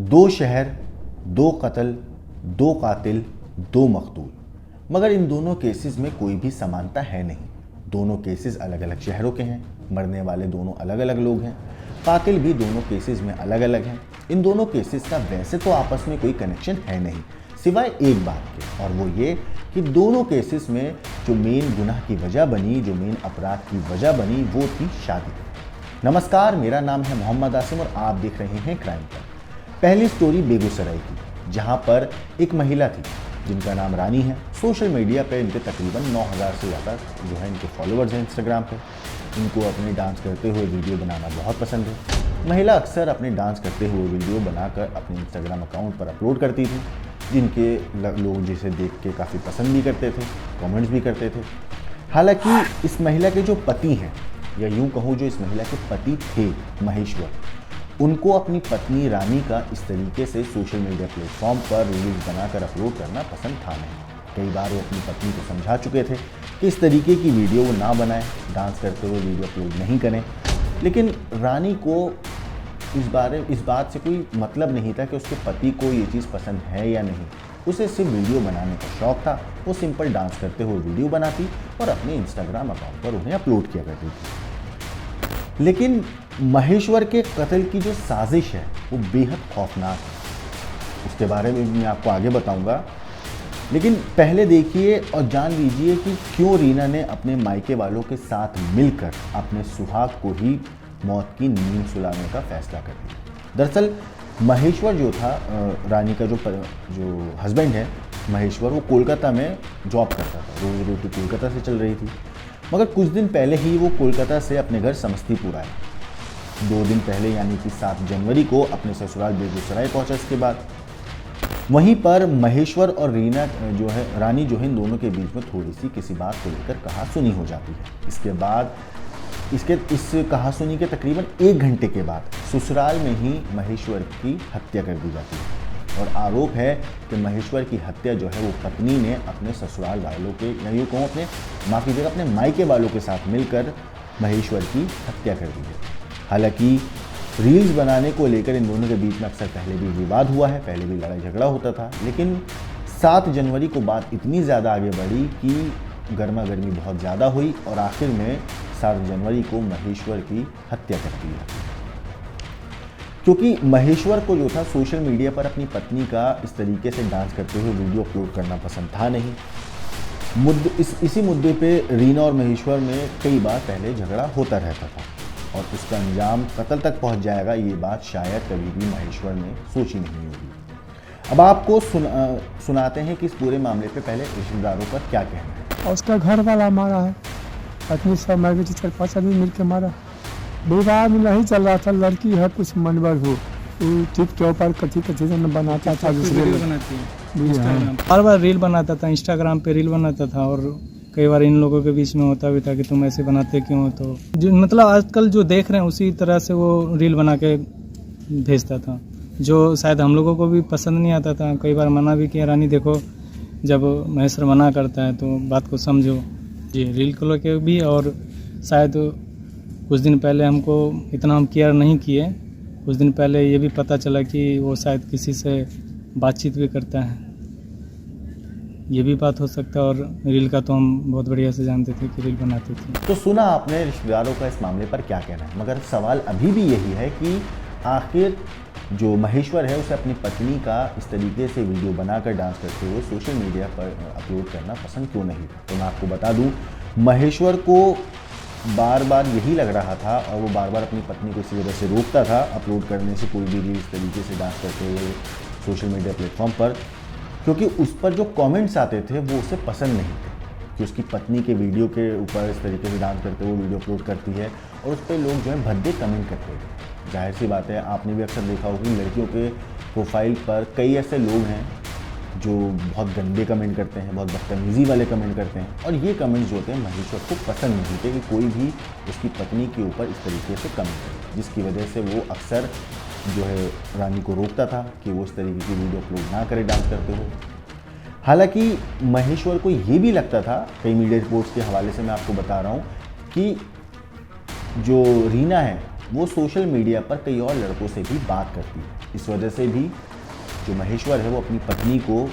दो शहर, दो कत्ल, दो कातिल, दो मकतूल। मगर इन दोनों केसेस में कोई भी समानता है नहीं। दोनों केसेस अलग अलग शहरों के हैं, मरने वाले दोनों अलग अलग लोग हैं, कातिल भी दोनों केसेस में अलग अलग हैं। इन दोनों केसेस का वैसे तो आपस में कोई कनेक्शन है नहीं, सिवाय एक बात के, और वो ये कि दोनों केसेस में जो मेन गुनाह की वजह बनी, जो मेन अपराध की वजह बनी, वो थी शादी। नमस्कार, मेरा नाम है मोहम्मद आसिम और आप देख रहे हैं क्राइम टाइम। पहली स्टोरी बेगूसराय की, जहां पर एक महिला थी जिनका नाम रानी है। सोशल मीडिया पे इनके तकरीबन 9000 से ज़्यादा जो है इनके फॉलोअर्स हैं इंस्टाग्राम पे। इनको अपने डांस करते हुए वीडियो बनाना बहुत पसंद है। महिला अक्सर अपने डांस करते हुए वीडियो बनाकर अपने इंस्टाग्राम अकाउंट पर अपलोड करती थी, जिनके लोग जिसे देख के काफ़ी पसंद भी करते थे, कमेंट्स भी करते थे। हालांकि इस महिला के जो पति हैं, या यूँ कहूँ जो इस महिला के पति थे महेश्वर, उनको अपनी पत्नी रानी का इस तरीके से सोशल मीडिया प्लेटफॉर्म पर रील्स बनाकर अपलोड करना पसंद था नहीं। कई बार वो अपनी पत्नी को समझा चुके थे कि इस तरीके की वीडियो वो ना बनाएं, डांस करते हुए वीडियो अपलोड नहीं करें। लेकिन रानी को इस बात से कोई मतलब नहीं था कि उसके पति को ये चीज़ पसंद है या नहीं। उसे सिर्फ वीडियो बनाने का शौक़ था। वो सिंपल डांस करते हुए वीडियो बनाती और अपने इंस्टाग्राम अकाउंट पर उन्हें अपलोड किया करती थी। लेकिन महेश्वर के कत्ल की जो साजिश है वो बेहद खौफनाक है। उसके बारे में मैं आपको आगे बताऊंगा, लेकिन पहले देखिए और जान लीजिए कि क्यों रीना ने अपने मायके वालों के साथ मिलकर अपने सुहाग को ही मौत की नींद सुलाने का फैसला कर लिया। दरअसल महेश्वर जो था, रानी का जो हस्बैंड है महेश्वर, वो कोलकाता में जॉब करता था। रोज़ रोटी कोलकाता से चल रही थी। मगर कुछ दिन पहले ही वो कोलकाता से अपने घर समस्तीपुर आए। 2 दिन पहले यानी कि 7 जनवरी को अपने ससुराल बेगूसराय पहुंचा। इसके बाद वहीं पर महेश्वर और रीना रानी जो है, इन दोनों के बीच में थोड़ी सी किसी बात को लेकर कहासुनी हो जाती है। इसके बाद इस कहासुनी के तकरीबन 1 घंटे के बाद ससुराल में ही महेश्वर की हत्या कर दी जाती है। और आरोप है कि महेश्वर की हत्या जो है वो पत्नी ने अपने ससुराल वालों के, या यूँ कहूँ अपने मायके वालों के साथ मिलकर महेश्वर की हत्या कर दी है। हालांकि रील्स बनाने को लेकर इन दोनों के बीच में अक्सर पहले भी विवाद हुआ है, पहले भी लड़ाई झगड़ा होता था। लेकिन 7 जनवरी को बात इतनी ज़्यादा आगे बढ़ी कि गर्मा गर्मी बहुत ज़्यादा हुई और आखिर में 7 जनवरी को महेश्वर की हत्या कर दी गई। क्योंकि महेश्वर को जो था सोशल मीडिया पर अपनी पत्नी का इस तरीके से डांस करते हुए वीडियो अपलोड करना पसंद था नहीं। इसी मुद्दे पे रीना और महेश्वर में कई बार पहले झगड़ा होता रहता था और उसका अंजाम कत्ल तक पहुंच जाएगा, ये बात शायद कभी भी महेश्वर ने सोची नहीं होगी। अब आपको सुनाते हैं कि इस पूरे मामले पे पहले रिश्तेदारों का क्या कहना है। और उसका घर वाला मारा है, पत्नी सब मर गई, 4-5 आदमी मिलकर मारा। विवाद नहीं चल रहा था, लड़की है कुछ मनवर हो, टिप के ऊपर कथी बनाता था, बार बार रील बनाता था, इंस्टाग्राम पे रील बनाता था। और कई बार इन लोगों के बीच में होता भी था कि तुम ऐसे बनाते क्यों हो। तो जो मतलब आजकल जो देख रहे हैं उसी तरह से वो रील बना के भेजता था, जो शायद हम लोगों को भी पसंद नहीं आता था। कई बार मना भी किया, रानी देखो जब महेश्वर मना करता है तो बात को समझो जी, रील को लेके भी। और शायद कुछ दिन पहले हमको इतना हम केयर नहीं किए, कुछ दिन पहले ये भी पता चला कि वो शायद किसी से बातचीत भी करता है, ये भी बात हो सकता है। और रील का तो हम बहुत बढ़िया से जानते थे कि रील बनाते थे। तो सुना आपने रिश्तेदारों का इस मामले पर क्या कहना है, मगर सवाल अभी भी यही है कि आखिर जो महेश्वर है उसे अपनी पत्नी का इस तरीके से वीडियो बनाकर डांस करते हुए सोशल मीडिया पर अपलोड करना पसंद क्यों नहीं। तो मैं आपको बता दूं, महेश्वर को बार बार यही लग रहा था और वो बार बार अपनी पत्नी को इसी वजह से रोकता था अपलोड करने से कोई भी रील इस तरीके से डांस करते हुए सोशल मीडिया प्लेटफॉर्म पर, क्योंकि उस पर जो कमेंट्स आते थे वो उसे पसंद नहीं थे कि उसकी पत्नी के वीडियो के ऊपर इस तरीके से डांस करते हुए वीडियो अपलोड करती है और उस पर लोग जो है भद्दे कमेंट करते थे। जाहिर सी बात है, आपने भी अक्सर देखा होगा कि लड़कियों के प्रोफाइल पर कई ऐसे लोग हैं जो बहुत गंदे कमेंट करते हैं, बहुत बदतमीज़ी वाले कमेंट करते हैं। और ये कमेंट्स जो होते हैं महेश्वर को पसंद नहीं थे कि कोई भी उसकी पत्नी के ऊपर इस तरीके से कमेंट करे, जिसकी वजह से वो अक्सर जो है रानी को रोकता था कि वो इस तरीके की वीडियो अपलोड ना करे डांस करते हुए। हालांकि महेश्वर को ये भी लगता था, कई मीडिया रिपोर्ट्स के हवाले से मैं आपको बता रहा हूँ, कि जो रीना है वो सोशल मीडिया पर कई और लड़कों से भी बात करती है। इस वजह से भी जो महेश्वर है वो अपनी पत्नी को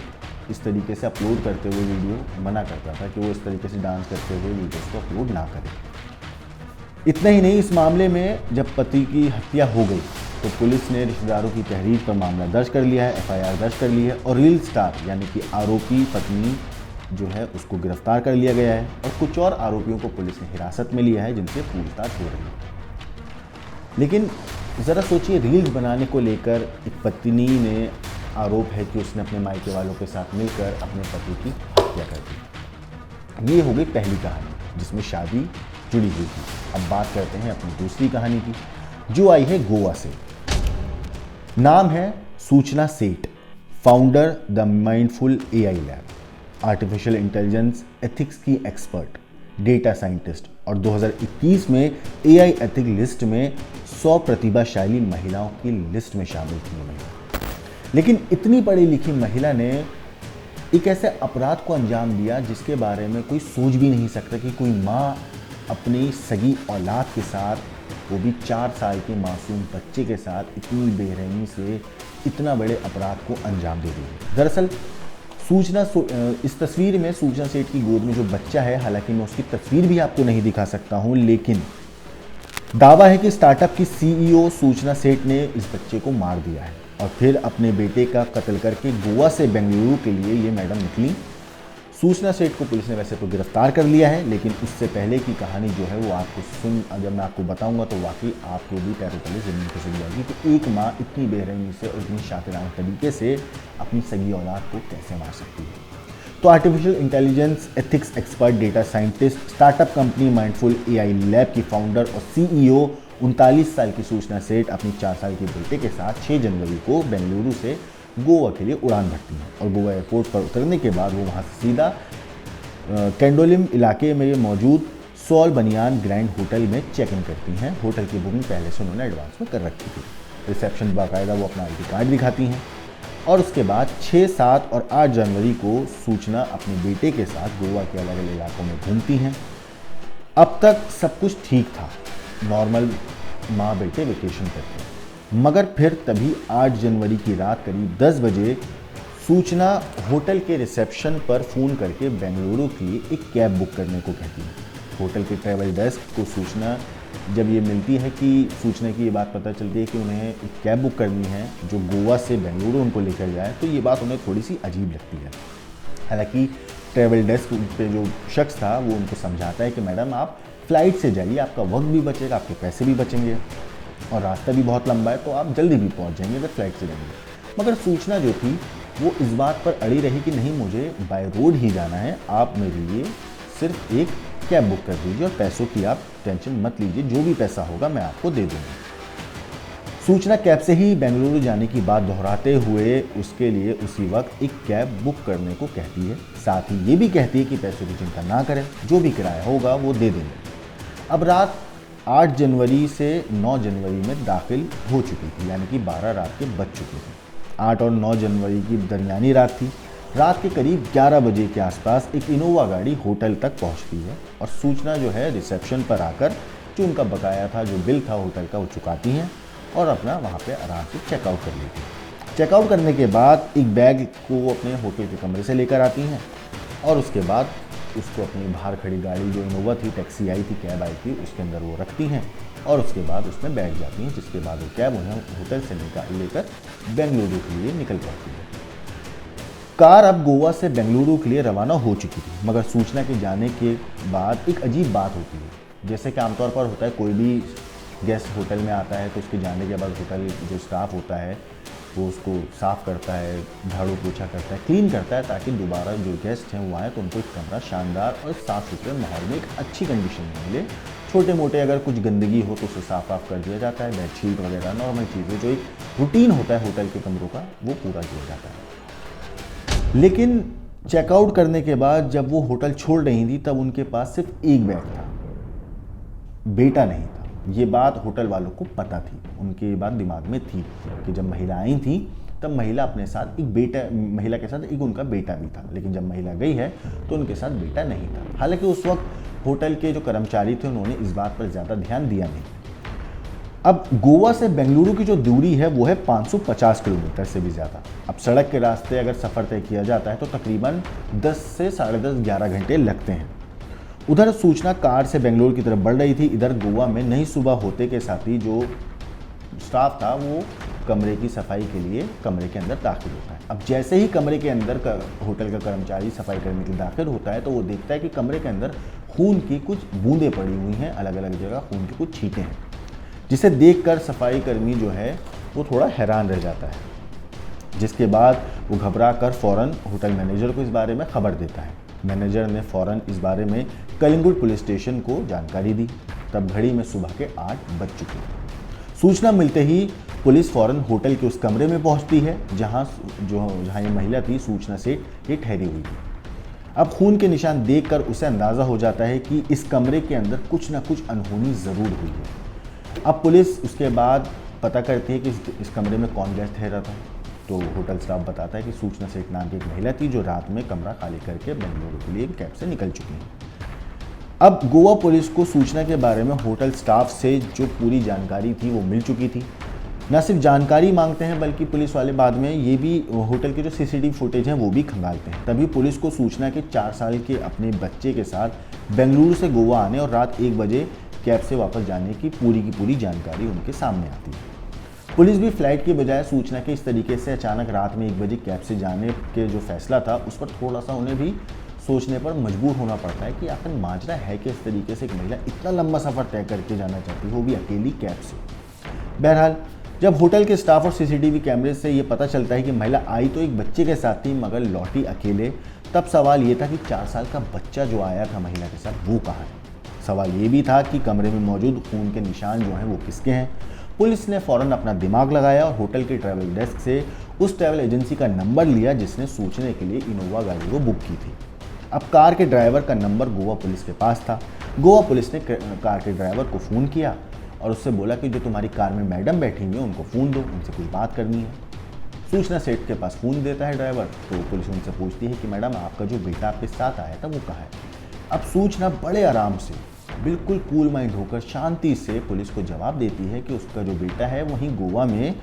इस तरीके से अपलोड करते हुए वीडियो मना करता था कि वो इस तरीके से डांस करते हुए वीडियोस को अपलोड ना करे। इतना ही नहीं, इस मामले में जब पति की हत्या हो गई तो पुलिस ने रिश्तेदारों की तहरीर पर मामला दर्ज कर लिया है, एफआईआर दर्ज कर ली है और रील स्टार यानी कि आरोपी पत्नी जो है उसको गिरफ्तार कर लिया गया है और कुछ और आरोपियों को पुलिस ने हिरासत में लिया है जिनसे पूछताछ हो रही है। लेकिन ज़रा सोचिए, रील्स बनाने को लेकर एक पत्नी ने आरोप है कि उसने अपने मायके वालों के साथ मिलकर अपने पति की हत्या कर दी। ये हो गई पहली कहानी जिसमें शादी जुड़ी हुई थी। अब बात करते हैं अपनी दूसरी कहानी की जो आई है गोवा से। नाम है सूचना सेठ, founder the mindful AI lab, artificial intelligence ethics की एक्सपर्ट, डेटा साइंटिस्ट और 2021 में एआई एथिक लिस्ट में 100 प्रतिभाशाली महिलाओं की लिस्ट में शामिल थी महिला। लेकिन इतनी पढ़ी लिखी महिला ने एक ऐसे अपराध को अंजाम दिया जिसके बारे में कोई सोच भी नहीं सकता कि कोई माँ अपनी सगी औलाद के साथ, वो भी 4 साल के मासूम बच्चे के साथ इतनी बेरहमी से इतना बड़े अपराध को अंजाम दे रही है। दरअसल इस तस्वीर में सूचना सेठ की गोद में जो बच्चा है, हालांकि मैं उसकी तस्वीर भी आपको नहीं दिखा सकता हूं, लेकिन दावा है कि स्टार्टअप की सीईओ सूचना सेठ ने इस बच्चे को मार दिया है और फिर अपने बेटे का कत्ल करके गोवा से बेंगलुरु के लिए ये मैडम निकली। सूचना सेठ को पुलिस ने वैसे तो गिरफ्तार कर लिया है, लेकिन उससे पहले की कहानी जो है वो आपको जब मैं आपको बताऊंगा तो वाकई आपको भी पैरों तले ज़मीन खिसक जाएगी कि एक माँ इतनी बेरहमी से और इतनी शातिराना तरीके से अपनी सगी औलाद को कैसे मार सकती है। तो artificial intelligence ethics expert, data scientist, startup company mindful AI lab की फाउंडर और सीईओ 39 साल की सूचना सेठ अपनी 4 साल के बेटे के साथ 6 जनवरी को बेंगलुरु से गोवा के लिए उड़ान भरती हैं और गोवा एयरपोर्ट पर उतरने के बाद वो वहाँ से सीधा कैंडोलिम इलाके में मौजूद सॉल बनियान ग्रैंड होटल में चेक इन करती हैं। होटल की बुकिंग पहले से उन्होंने एडवांस में कर रखी थी। रिसेप्शन बाकायदा वो अपना आईडी कार्ड दिखाती हैं और उसके बाद 6, 7 और 8 जनवरी को सूचना अपने बेटे के साथ गोवा के अलग अलग इलाकों में घूमती हैं। अब तक सब कुछ ठीक था, नॉर्मल माँ बेटे वेकेशन करते हैं, मगर फिर तभी 8 जनवरी की रात करीब 10 बजे सूचना होटल के रिसेप्शन पर फ़ोन करके बेंगलुरु के लिए एक कैब बुक करने को कहती है। होटल के ट्रैवल डेस्क को सूचना जब ये मिलती है कि सूचना की ये बात पता चलती है कि उन्हें एक कैब बुक करनी है जो गोवा से बेंगलुरु उनको लेकर जाए, तो ये बात उन्हें थोड़ी सी अजीब लगती है। हालांकि ट्रैवल डेस्क पे जो शख्स था वो उनको समझाता है कि मैडम आप फ़्लाइट से जाइए, आपका वक्त भी बचेगा, आपके पैसे भी बचेंगे और रास्ता भी बहुत लंबा है, तो आप जल्दी भी पहुंच जाएंगे अगर फ्लाइट से जाएंगे। मगर सूचना जो थी वो इस बात पर अड़ी रही कि नहीं, मुझे बाय रोड ही जाना है, आप मेरे लिए सिर्फ एक कैब बुक कर दीजिए और पैसों की आप टेंशन मत लीजिए, जो भी पैसा होगा मैं आपको दे दूँगी। सूचना कैब से ही बेंगलुरु जाने की बात दोहराते हुए उसके लिए उसी वक्त एक कैब बुक करने को कहती है। साथ ही ये भी कहती है कि पैसों की चिंता ना करें, जो भी किराया होगा वो दे देंगे। अब रात 8 जनवरी से 9 जनवरी में दाखिल हो चुकी थी, यानी कि 12 रात के बज चुके थे। 8 और 9 जनवरी की दरमियानी रात थी। रात के करीब 11 बजे के आसपास एक इनोवा गाड़ी होटल तक पहुंचती है और सूचना जो है रिसेप्शन पर आकर जो उनका बकाया था, जो बिल था होटल का, वो चुकाती हैं और अपना वहाँ पे आराम से चेकआउट कर लेती हैं। चेकआउट करने के बाद एक बैग को वो अपने होटल के कमरे से लेकर आती हैं और उसके बाद उसको अपनी बाहर खड़ी गाड़ी जो इनोवा थी, टैक्सी आई थी, कैब आई थी, उसके अंदर वो रखती हैं और उसके बाद उसमें बैठ जाती हैं, जिसके बाद वो कैब उन्हें होटल से लेकर बेंगलुरु के लिए निकल जाती है। कार अब गोवा से बेंगलुरु के लिए रवाना हो चुकी थी, मगर सूचना के जाने के बाद एक अजीब बात होती है। जैसे कि आमतौर पर होता है, कोई भी गेस्ट होटल में आता है तो उसके जाने के बाद होटल जो स्टाफ होता है वो उसको साफ़ करता है, झाड़ू पोछा करता है, क्लीन करता है, ताकि दोबारा जो गेस्ट हैं वो आए तो उनको एक कमरा शानदार और साफ़ सुथरे माहौल में एक अच्छी कंडीशन में मिले। छोटे मोटे अगर कुछ गंदगी हो तो उसे साफ कर दिया जाता है, बेडशीट वगैरह नॉर्मल चीज़ें, जो एक रूटीन होता है होटल के कमरों का, वो पूरा किया जाता है। लेकिन चेकआउट करने के बाद जब वो होटल छोड़ रही थी तब उनके पास सिर्फ एक बैग था, बेटा नहीं था। ये बात होटल वालों को पता थी, उनके बात दिमाग में थी कि जब महिला आई थी तब महिला अपने साथ महिला के साथ एक उनका बेटा भी था, लेकिन जब महिला गई है तो उनके साथ बेटा नहीं था। हालांकि उस वक्त होटल के जो कर्मचारी थे उन्होंने इस बात पर ज़्यादा ध्यान दिया नहीं। अब गोवा से बेंगलुरु की जो दूरी है वो है 550 किलोमीटर से भी ज़्यादा। अब सड़क के रास्ते अगर सफ़र तय किया जाता है तो तकरीबन 10 से 10:30 11 घंटे लगते हैं। उधर सूचना कार से बेंगलुरु की तरफ बढ़ रही थी। इधर गोवा में नई सुबह होते के साथ ही जो स्टाफ था वो कमरे की सफाई के लिए कमरे के अंदर दाखिल होता है। अब जैसे ही कमरे के अंदर होटल का कर्मचारी सफाई करने के लिए दाखिल होता है तो वो देखता है कि कमरे के अंदर खून की कुछ बूंदें पड़ी हुई हैं, अलग अलग जगह खून की कुछ छींटें हैं, जिसे देखकर सफाई कर्मी जो है वो थोड़ा हैरान रह जाता है। जिसके बाद वो घबरा कर फ़ौरन होटल मैनेजर को इस बारे में खबर देता है। मैनेजर ने फ़ौरन इस बारे में कलिंगुड पुलिस स्टेशन को जानकारी दी। तब घड़ी में सुबह के 8 बज चुके हैं। सूचना मिलते ही पुलिस फ़ौरन होटल के उस कमरे में पहुंचती है जहां ये महिला थी, सूचना से ये ठहरी हुई थी। अब खून के निशान देखकर उसे अंदाज़ा हो जाता है कि इस कमरे के अंदर कुछ ना कुछ अनहोनी ज़रूर हुई है। अब पुलिस उसके बाद पता करती है कि इस कमरे में कौन गैस ठहरा था। तो होटल स्टाफ बताता है कि सूचना सेठ नाम की एक महिला थी जो रात में कमरा खाली करके बेंगलुरु के लिए एक कैब से निकल चुकी है। अब गोवा पुलिस को सूचना के बारे में होटल स्टाफ से जो पूरी जानकारी थी वो मिल चुकी थी। न सिर्फ जानकारी मांगते हैं बल्कि पुलिस वाले बाद में ये भी होटल के जो सीसीटीवी फुटेज हैं वो भी खंगालते हैं। तभी पुलिस को सूचना के 4 साल के अपने बच्चे के साथ बेंगलुरु से गोवा आने और रात 1 बजे कैब से वापस जाने की पूरी जानकारी उनके सामने आती है। पुलिस भी फ्लाइट के बजाय सूचना के इस तरीके से अचानक रात में 1 बजे कैब से जाने के जो फैसला था उस पर थोड़ा सा उन्हें भी सोचने पर मजबूर होना पड़ता है कि आखिर माजरा है कि इस तरीके से एक महिला इतना लंबा सफ़र तय करके जाना चाहती है, वो भी अकेली कैब से। बहरहाल जब होटल के स्टाफ और सीसीटीवी कैमरे से ये पता चलता है कि महिला आई तो एक बच्चे के साथ थी मगर लौटी अकेले, तब सवाल ये था कि 4 साल का बच्चा जो आया था महिला के साथ वो कहाँ है। सवाल ये भी था कि कमरे में मौजूद खून के निशान जो हैं वो किसके हैं। पुलिस ने फ़ौरन अपना दिमाग लगाया और होटल के ट्रैवल डेस्क से उस ट्रैवल एजेंसी का नंबर लिया जिसने सूचने के लिए इनोवा गाड़ी को बुक की थी। अब कार के ड्राइवर का नंबर गोवा पुलिस के पास था। गोवा पुलिस ने कार के ड्राइवर को फ़ोन किया और उससे बोला कि जो तुम्हारी कार में मैडम बैठी हुई है उनको फ़ोन दो, उनसे कुछ बात करनी है। सूचना सेठ के पास फ़ोन देता है ड्राइवर, तो पुलिस उनसे पूछती है कि मैडम आपका जो बेटा आपके साथ आया था वो कहाँ है। अब सूचना बड़े आराम से बिल्कुल कूल माइंड होकर शांति से पुलिस को जवाब देती है कि उसका जो बेटा है वहीं गोवा में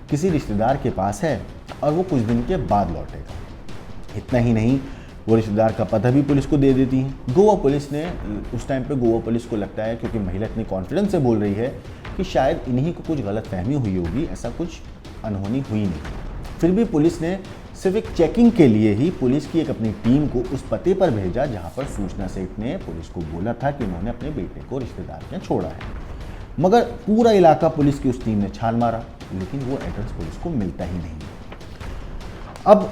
किसी रिश्तेदार के पास है और वो कुछ दिन के बाद लौटेगा। इतना ही नहीं, वो रिश्तेदार का पता भी पुलिस को दे देती हैं। गोवा पुलिस ने उस टाइम पे गोवा पुलिस को लगता है, क्योंकि महिला इतनी कॉन्फिडेंस से बोल रही है, कि शायद इन्हीं को कुछ गलतफहमी हुई होगी, ऐसा कुछ अनहोनी हुई नहीं। फिर भी पुलिस ने सिर्फ एक चेकिंग के लिए ही पुलिस की एक अपनी टीम को उस पते पर भेजा जहां पर सूचना सेठ ने पुलिस को बोला था कि उन्होंने अपने बेटे को रिश्तेदार के छोड़ा है। मगर पूरा इलाका पुलिस की उस टीम ने छान मारा, लेकिन वो एड्रेस पुलिस को मिलता ही नहीं। अब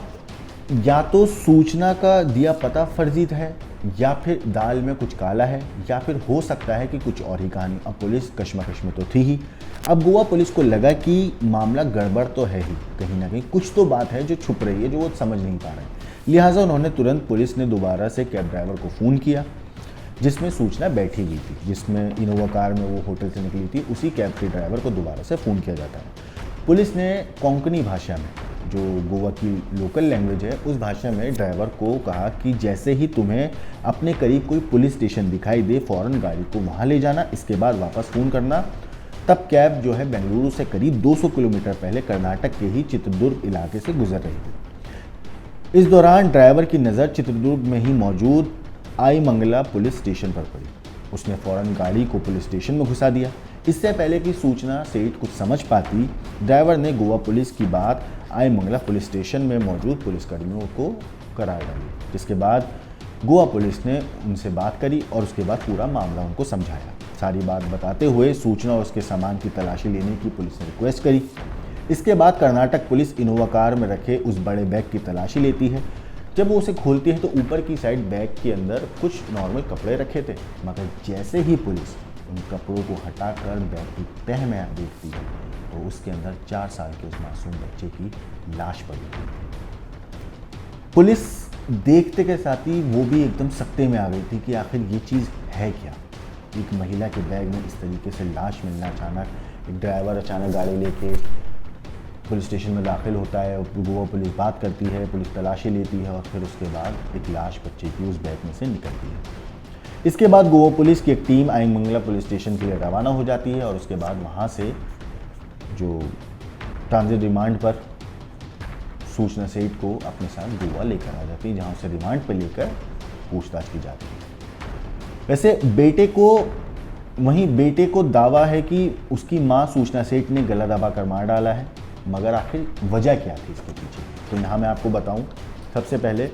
या तो सूचना का दिया पता फर्जी है, या फिर दाल में कुछ काला है, या फिर हो सकता है कि कुछ और ही कहानी। अब पुलिस कश्मकश में तो थी ही। अब गोवा पुलिस को लगा कि मामला गड़बड़ तो है ही, कहीं ना कहीं कुछ तो बात है जो छुप रही है, जो वो समझ नहीं पा रहे। लिहाजा उन्होंने तुरंत पुलिस ने दोबारा से कैब ड्राइवर को फ़ोन किया जिसमें सूचना बैठी हुई थी, जिसमें इनोवा कार में वो होटल से निकली थी। उसी कैब के ड्राइवर को दोबारा से फ़ोन किया जाता है। पुलिस ने कोंकणी भाषा में, जो गोवा की लोकल लैंग्वेज है, उस भाषा में ड्राइवर को कहा कि जैसे ही तुम्हें अपने करीब कोई पुलिस स्टेशन दिखाई दे फ़ौरन गाड़ी को वहाँ ले जाना, इसके बाद वापस फ़ोन करना। तब कैब जो है बेंगलुरु से करीब 200 किलोमीटर पहले कर्नाटक के ही चित्रदुर्ग इलाके से गुजर रही थी। इस दौरान ड्राइवर की नज़र चित्रदुर्ग में ही मौजूद आईमंगला पुलिस स्टेशन पर पड़ी। उसने फ़ौरन गाड़ी को पुलिस स्टेशन में घुसा दिया। इससे पहले कि सूचना सेठ कुछ समझ पाती, ड्राइवर ने गोवा पुलिस की बात आईमंगला पुलिस स्टेशन में मौजूद पुलिसकर्मियों को करार डाली, जिसके बाद गोवा पुलिस ने उनसे बात करी और उसके बाद पूरा मामला उनको समझाया। सारी बात बताते हुए सूचना और उसके सामान की तलाशी लेने की पुलिस ने रिक्वेस्ट करी। इसके बाद कर्नाटक पुलिस इनोवा कार में रखे उस बड़े बैग की तलाशी लेती है। जब वो उसे खोलती है तो ऊपर की साइड बैग के अंदर कुछ नॉर्मल कपड़े रखे थे, मगर जैसे ही पुलिस उन कपड़ों को हटाकर बैग की तह में देखती है तो उसके अंदर 4 साल के उस मासूम बच्चे की लाश पड़ी हुई थी। पुलिस देखते के साथ ही वो भी एकदम सकते में आ गई थी कि आखिर ये चीज़ है क्या। एक महिला के बैग में इस तरीके से लाश मिलना, अचानक एक ड्राइवर अचानक गाड़ी लेके पुलिस स्टेशन में दाखिल होता है, गोवा पुलिस बात करती है, पुलिस तलाशी लेती है और फिर उसके बाद एक लाश बच्चे की उस बैग में से निकलती है। इसके बाद गोवा पुलिस की एक टीम आयंगमंगला पुलिस स्टेशन के लिए रवाना हो जाती है और उसके बाद वहाँ से जो ट्रांजिट रिमांड पर सूचना सेठ को अपने साथ गोवा लेकर आ जाती है, जहाँ उसे रिमांड पर लेकर पूछताछ की जाती है। वैसे बेटे को दावा है कि उसकी मां सूचना सेठ ने गला दबाकर मार डाला है, मगर आखिर वजह क्या थी इसके पीछे? तो यहाँ मैं आपको बताऊं सबसे पहले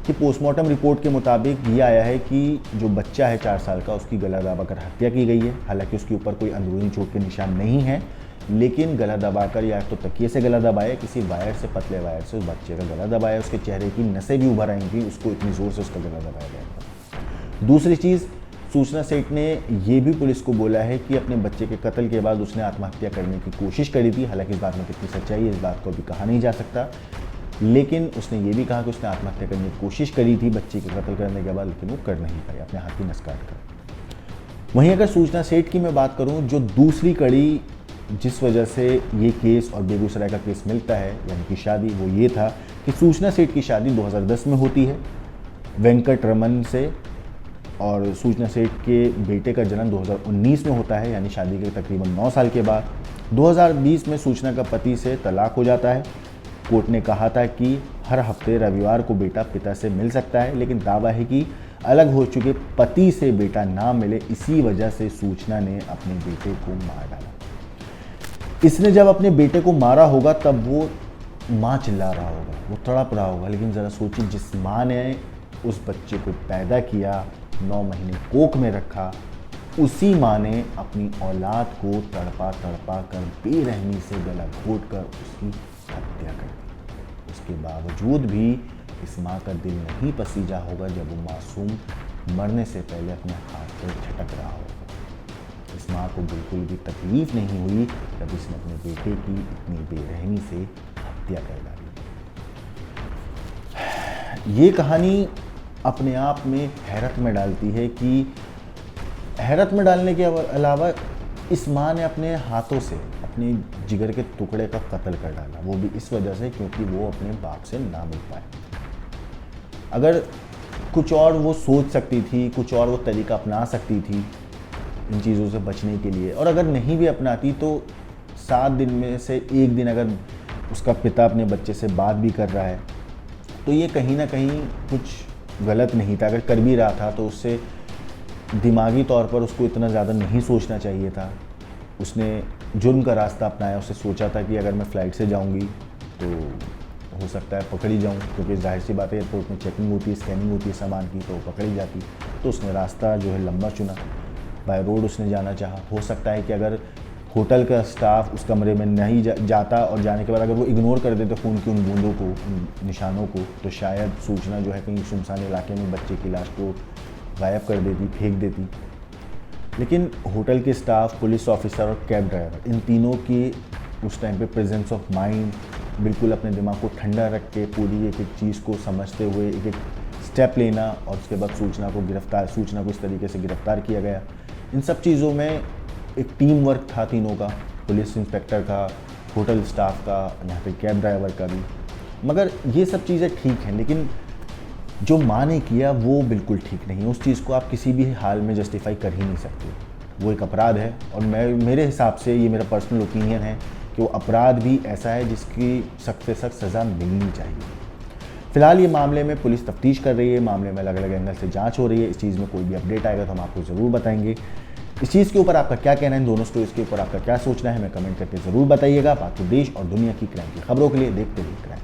कि पोस्टमार्टम रिपोर्ट के मुताबिक ये आया है कि जो बच्चा है 4 साल का, उसकी गला दबाकर हत्या की गई है। हालांकि उसके ऊपर कोई अंदरूनी चोट के निशान नहीं है, लेकिन गला दबाकर या तो तकिए से गला दबाया, किसी वायर से, पतले वायर से उस बच्चे का गला दबाया, उसके चेहरे की नसें भी उभर आई थी, उसको इतनी ज़ोर से उसका गला दबाया गया था। दूसरी चीज़, सूचना सेठ ने ये भी पुलिस को बोला है कि अपने बच्चे के कत्ल के बाद उसने आत्महत्या करने की कोशिश करी थी। हालांकि इस बात में कितनी सच्चाई है इस बात को अभी कहा नहीं जा सकता, लेकिन उसने ये भी कहा कि उसने आत्महत्या करने की कोशिश करी थी बच्चे के कत्ल करने के बाद, लेकिन वो कर नहीं पाई, अपने हाथ की नस काट कर। वहीं अगर सूचना सेठ की मैं बात करूं, जो दूसरी कड़ी जिस वजह से ये केस और बेगूसराय का केस मिलता है, यानी कि शादी, वो ये था कि सूचना सेठ की शादी 2010 में होती है वेंकट रमन से, और सूचना सेठ के बेटे का जन्म 2019 में होता है, यानी शादी के तकरीबन 9 साल के बाद। 2020 में सूचना का पति से तलाक हो जाता है। कोर्ट ने कहा था कि हर हफ्ते रविवार को बेटा पिता से मिल सकता है, लेकिन दावा है कि अलग हो चुके पति से बेटा ना मिले, इसी वजह से सूचना ने अपने बेटे को मार डाला। इसने जब अपने बेटे को मारा होगा तब वो माँ चिल्ला रहा होगा, वो तड़प रहा होगा, लेकिन ज़रा सोचिए, जिस माँ ने उस बच्चे को पैदा किया, 9 महीने कोख में रखा, उसी माँ ने अपनी औलाद को तड़पा कर बेरहमी से गला घोट कर उसकी हत्या कर दी। उसके बावजूद भी इस माँ का दिल नहीं पसीजा होगा जब वो मासूम मरने से पहले अपने हाथ पर झटक रहा होगा। इस माँ को बिल्कुल भी तकलीफ नहीं हुई जब इसने अपने बेटे की इतनी बेरहमी से हत्या कर डाली। ये कहानी अपने आप में हैरत में डालती है कि हैरत में डालने के अलावा इस माँ ने अपने हाथों से अपने जिगर के टुकड़े का कत्ल कर डाला, वो भी इस वजह से क्योंकि वो अपने बाप से ना मिल पाए। अगर कुछ और वो सोच सकती थी, कुछ और वो तरीका अपना सकती थी इन चीज़ों से बचने के लिए, और अगर नहीं भी अपनाती तो 7 दिन में से 1 दिन अगर उसका पिता अपने बच्चे से बात भी कर रहा है तो ये कहीं ना कहीं कुछ गलत नहीं था। अगर कर भी रहा था तो उससे दिमागी तौर पर उसको इतना ज़्यादा नहीं सोचना चाहिए था। उसने जुर्म का रास्ता अपनाया, उससे सोचा था कि अगर मैं फ़्लाइट से जाऊंगी तो हो सकता है पकड़ी जाऊं, क्योंकि जाहिर सी बात है एयरपोर्ट में चेकिंग होती है, स्कैनिंग होती है सामान की, तो पकड़ी जाती। तो उसने रास्ता जो है लंबा चुना, बाय रोड उसने जाना चाहा। हो सकता है कि अगर होटल का स्टाफ उस कमरे में नहीं जाता और जाने के बाद अगर वो इग्नोर कर देते खून की उन बूंदों को, उन निशानों को, तो शायद सूचना जो है कहीं सुनसान इलाके में बच्चे की लाश को गायब कर देती, फेंक देती। लेकिन होटल के स्टाफ, पुलिस ऑफिसर और कैब ड्राइवर, इन तीनों की उस टाइम पे प्रेजेंस ऑफ माइंड, बिल्कुल अपने दिमाग को ठंडा रख के पूरी एक एक चीज़ को समझते हुए एक एक स्टेप लेना, और उसके बाद सूचना को इस तरीके से गिरफ्तार किया गया। इन सब चीज़ों में एक टीम वर्क था तीनों का, पुलिस इंस्पेक्टर का, होटल स्टाफ का, यहाँ पे कैब ड्राइवर का भी। मगर ये सब चीज़ें ठीक हैं, लेकिन जो माँ ने किया वो बिल्कुल ठीक नहीं है। उस चीज़ को आप किसी भी हाल में जस्टिफाई कर ही नहीं सकते। वो एक अपराध है, और मेरे हिसाब से, ये मेरा पर्सनल ओपिनियन है कि वो अपराध भी ऐसा है जिसकी सख्त से सख्त सज़ा मिलनी चाहिए। फिलहाल ये मामले में पुलिस तफ्तीश कर रही है, मामले में अलग अलग एंगल से जांच हो रही है। इस चीज़ में कोई भी अपडेट आएगा तो हम आपको ज़रूर बताएंगे। इस चीज़ के ऊपर आपका क्या कहना है, इन दोनों स्टोरीज़ के ऊपर आपका क्या सोचना है, हमें कमेंट करके ज़रूर बताइएगा। बाकी देश और दुनिया की क्राइम की खबरों के लिए देखते रहिए क्राइम।